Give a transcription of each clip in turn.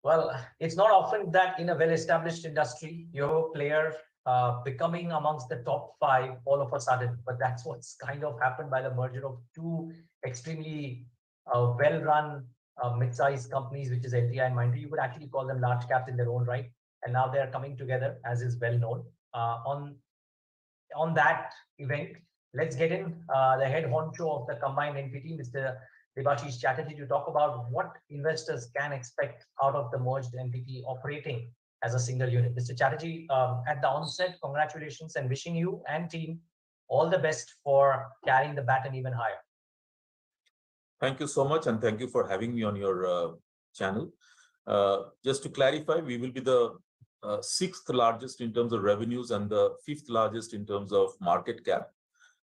Well, it's not often that in a well-established industry, your player becoming amongst the top five all of a sudden, but that's what's kind of happened by the merger of two extremely well-run mid-sized companies, which is LTI and Mindtree. You could actually call them large caps in their own right, and now they are coming together, as is well known. On that event, let's get in the head honcho of the combined entity, Mr. Debashis Chatterjee, to talk about what investors can expect out of the merged entity operating as a single unit. Mr. Chatterjee, at the onset, congratulations and wishing you and team all the best for carrying the baton even higher. Thank you so much, and thank you for having me on your channel. Just to clarify, we will be the sixth largest in terms of revenues and the fifth largest in terms of market cap.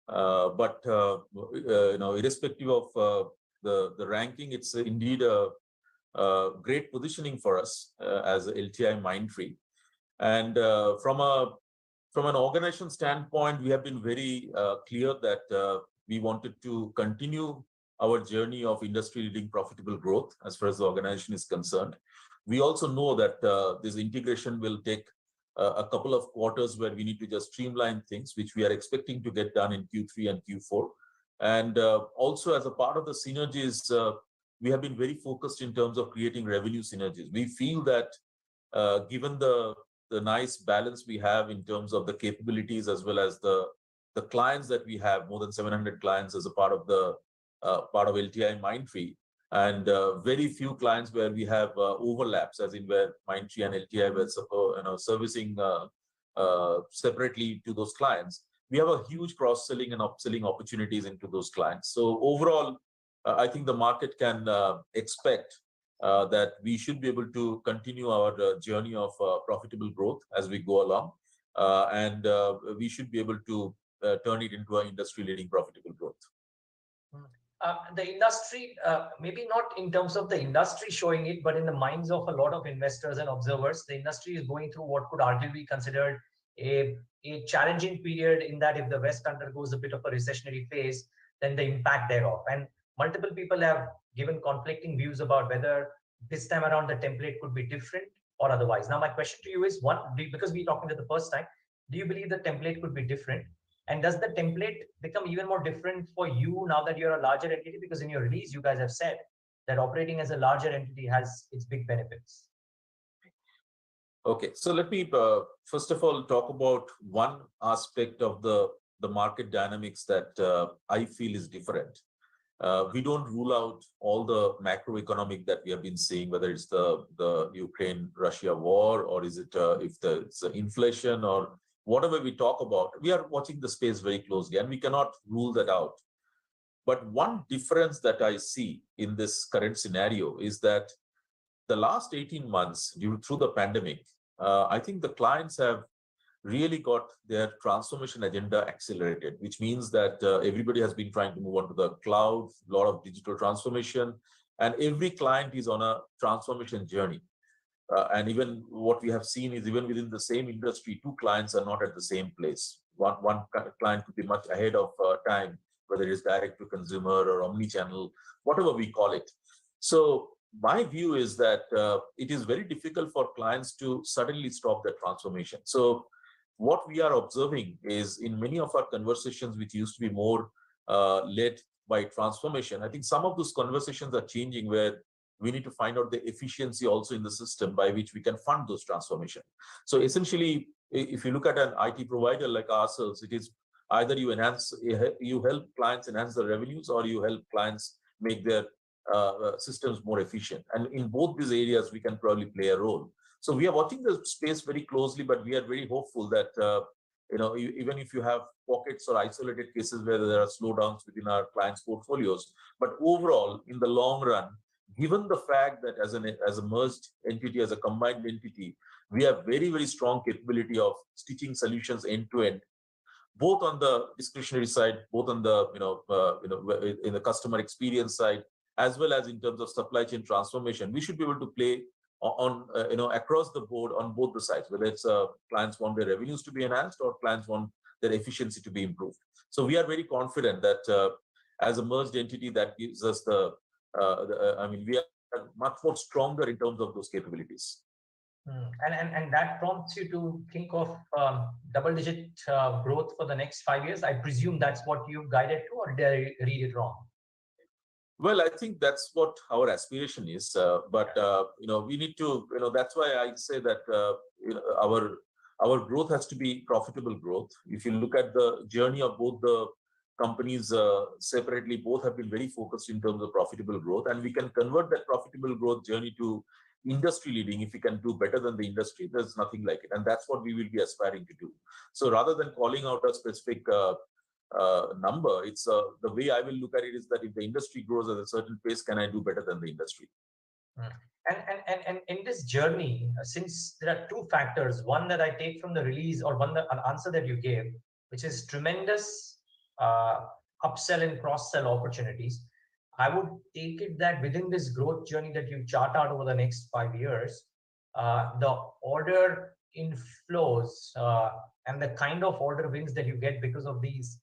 But irrespective of the ranking, it's indeed a great positioning for us as LTIMindtree. And from an organization standpoint, we have been very clear that we wanted to continue our journey of industry-leading profitable growth as far as the organization is concerned. We also know that this integration will take a couple of quarters where we need to just streamline things, which we are expecting to get done in Q3 and Q4. And also as a part of the synergies, we have been very focused in terms of creating revenue synergies. We feel that given the nice balance we have in terms of the capabilities as well as the clients that we have, more than 700 clients as a part of LTIMindtree, and very few clients where we have overlaps, as in where Mindtree and LTI were servicing separately to those clients. We have a huge cross-selling and upselling opportunities into those clients. So overall, I think the market can expect that we should be able to continue our journey of profitable growth as we go along, and we should be able to turn it into an industry-leading profitable growth. The industry, maybe not in terms of the industry showing it, but in the minds of a lot of investors and observers, the industry is going through what could arguably be considered a challenging period, in that if the West undergoes a bit of a recessionary phase, then the impact thereof. And multiple people have given conflicting views about whether this time around the template could be different or otherwise. Now, my question to you is, one, because we're talking for the first time, do you believe the template could be different? And does the template become even more different for you now that you're a larger entity? Because in your release, you guys have said that operating as a larger entity has its big benefits. Okay, so let me first of all talk about one aspect of the market dynamics that I feel is different. We don't rule out all the macroeconomic that we have been seeing, whether it's the Ukraine-Russia war, or is it if it's inflation or whatever we talk about. We are watching the space very closely, and we cannot rule that out. But one difference that I see in this current scenario is that the last 18 months, through the pandemic, I think the clients have really got their transformation agenda accelerated, which means that everybody has been trying to move on to the cloud, a lot of digital transformation, and every client is on a transformation journey. And even what we have seen is, even within the same industry, two clients are not at the same place. One client could be much ahead of time, whether it is direct to consumer or omni-channel, whatever we call it. So my view is that it is very difficult for clients to suddenly stop their transformation. So what we are observing is, in many of our conversations, which used to be more led by transformation, I think some of those conversations are changing, where we need to find out the efficiency also in the system by which we can fund those transformation. So essentially, if you look at an IT provider like ourselves, it is either you help clients enhance their revenues, or you help clients make their systems more efficient. And in both these areas, we can probably play a role. So we are watching the space very closely, but we are very hopeful that even if you have pockets or isolated cases where there are slowdowns within our clients' portfolios, but overall, in the long run, given the fact that as a merged entity, as a combined entity, we have very, very strong capability of stitching solutions end to end, both on the discretionary side, both on the in the customer experience side, as well as in terms of supply chain transformation. We should be able to play on across the board on both the sides, whether it's clients want their revenues to be enhanced or clients want their efficiency to be improved. So we are very confident that as a merged entity, that gives us we are much more stronger in terms of those capabilities. And that prompts you to think of double-digit growth for the next 5 years. I presume that's what you guided to, or did I read it wrong? Well, I think that's what our aspiration is. But we need to, that's why I say that our growth has to be profitable growth. If you look at the journey of both the companies separately, both have been very focused in terms of profitable growth, and we can convert that profitable growth journey to industry leading. If we can do better than the industry, there's nothing like it, and that's what we will be aspiring to do. So rather than calling out a specific number, it's the way I will look at it is that if the industry grows at a certain pace, can I do better than the industry? And in this journey, since there are two factors, one that I take from the release, or an answer that you gave, which is tremendous upsell and cross-sell opportunities, I would take it that within this growth journey that you chart out over the next 5 years, the order inflows and the kind of order wins that you get because of these,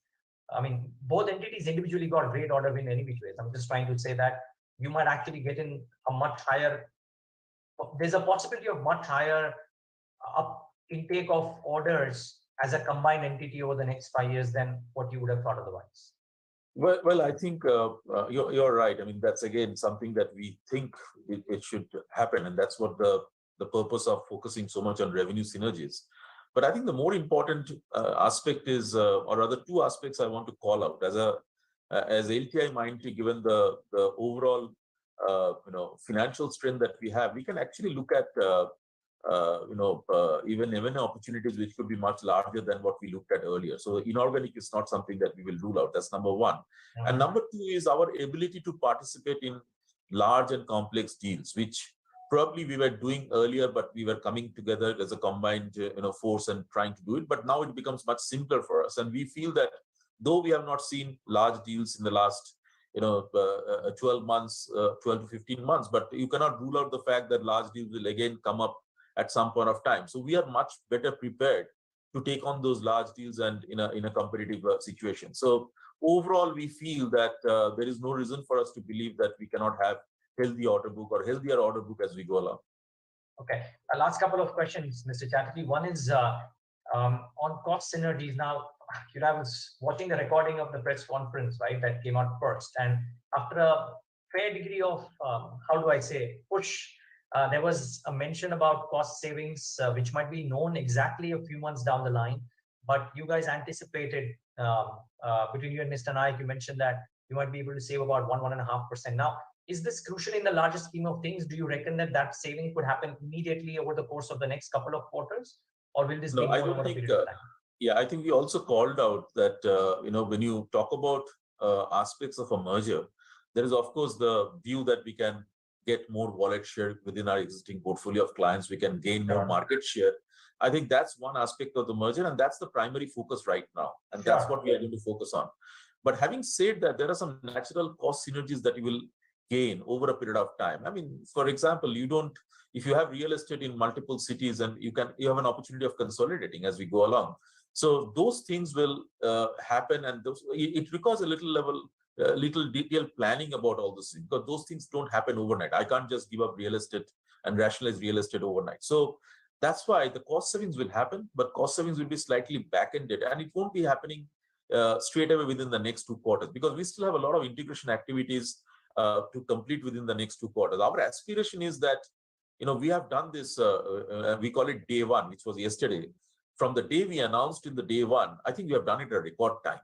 I mean, both entities individually got great order win any which ways. I'm just trying to say that you might actually get in a much higher, there's a possibility of much higher intake of orders as a combined entity over the next 5 years than what you would have thought otherwise. Well, I think you're right. I mean, that's again something that we think it should happen, and that's what the purpose of focusing so much on revenue synergies. But I think the more important aspect is, or rather, two aspects I want to call out as LTIMindtree, given the overall financial strength that we have, we can actually look at even M&A opportunities which could be much larger than what we looked at earlier. So inorganic is not something that we will rule out. That's number one. And number two is our ability to participate in large and complex deals, which probably we were doing earlier, but we were coming together as a combined force and trying to do it. But now it becomes much simpler for us, and we feel that though we have not seen large deals in the last 12 months, 12 to 15 months, but you cannot rule out the fact that large deals will again come up at some point of time. So we are much better prepared to take on those large deals and in a competitive situation. So overall, we feel that there is no reason for us to believe that we cannot have healthy order book or healthier order book as we go along. Okay. Last couple of questions, Mr. Chatterjee. One is on cost synergies. Now, I was watching the recording of the press conference, right, that came out first. And after a fair degree of, push, there was a mention about cost savings, which might be known exactly a few months down the line. But you guys anticipated, between you and Mr. Naik, you mentioned that you might be able to save about 1.5%. Now, is this crucial in the larger scheme of things? Do you reckon that saving could happen immediately over the course of the next couple of quarters? Or will this be more over a period of time? Yeah, I think we also called out that, when you talk about aspects of a merger, there is, of course, the view that we can get more wallet share within our existing portfolio of clients. We can gain more market share. I think that's one aspect of the merger, and that's the primary focus right now. And that's what we are going to focus on. But having said that, there are some natural cost synergies that you will gain over a period of time. I mean, for example, if you have real estate in multiple cities, and you have an opportunity of consolidating as we go along. So those things will happen, and it requires a little detailed planning about all this, because those things don't happen overnight. I can't just give up real estate and rationalize real estate overnight. So that's why the cost savings will happen, but cost savings will be slightly back-ended, and it won't be happening straight away within the next 2 quarters, because we still have a lot of integration activities to complete within the next 2 quarters. Our aspiration is that, we have done this, we call it day one, which was yesterday. From the day we announced in the day one, I think we have done it at a record time.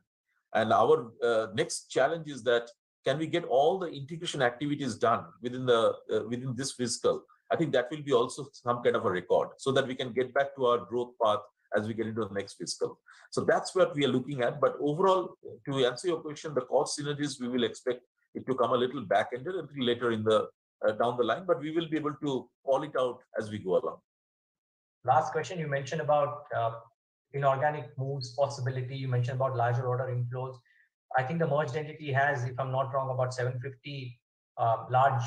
And our next challenge is that, can we get all the integration activities done within this fiscal? I think that will be also some kind of a record, so that we can get back to our growth path as we get into the next fiscal. So that's what we are looking at. But overall, to answer your question, the cost synergies, we will expect it to come a little back-ended, a little later in the down the line, but we will be able to call it out as we go along. Last question, you mentioned about inorganic moves possibility. You mentioned about larger order inflows. I think the merged entity has, if I'm not wrong, about 750 large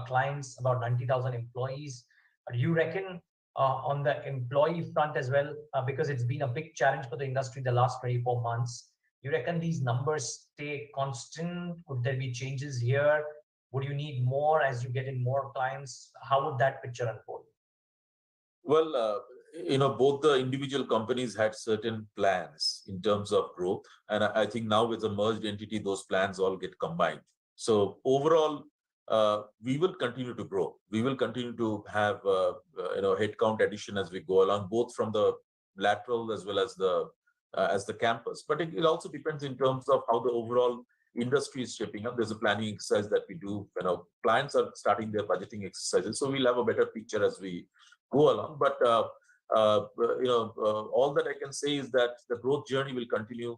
clients, about 90,000 employees. Do you reckon on the employee front as well, because it's been a big challenge for the industry the last 24 months, you reckon these numbers stay constant? Could there be changes here? Would you need more as you get in more clients? How would that picture unfold? Well, both the individual companies had certain plans in terms of growth. And I think now with the merged entity, those plans all get combined. So overall, we will continue to grow. We will continue to have, headcount addition as we go along, both from the lateral as the campus. But it also depends in terms of how the overall industry is shaping up. There's a planning exercise that we do. Clients are starting their budgeting exercises. So we'll have a better picture as we go along. But all that I can say is that the growth journey will continue,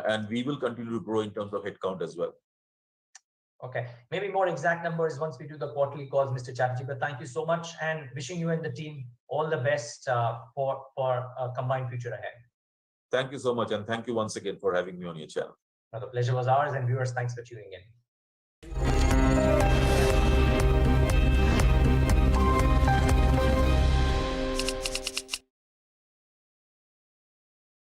and we will continue to grow in terms of headcount as well. Okay, maybe more exact numbers once we do the quarterly calls, Mr. Chatterjee. But thank you so much, and wishing you and the team all the best for a combined future ahead. Thank you so much, and thank you once again for having me on your channel. The pleasure was ours, and viewers, thanks for tuning in.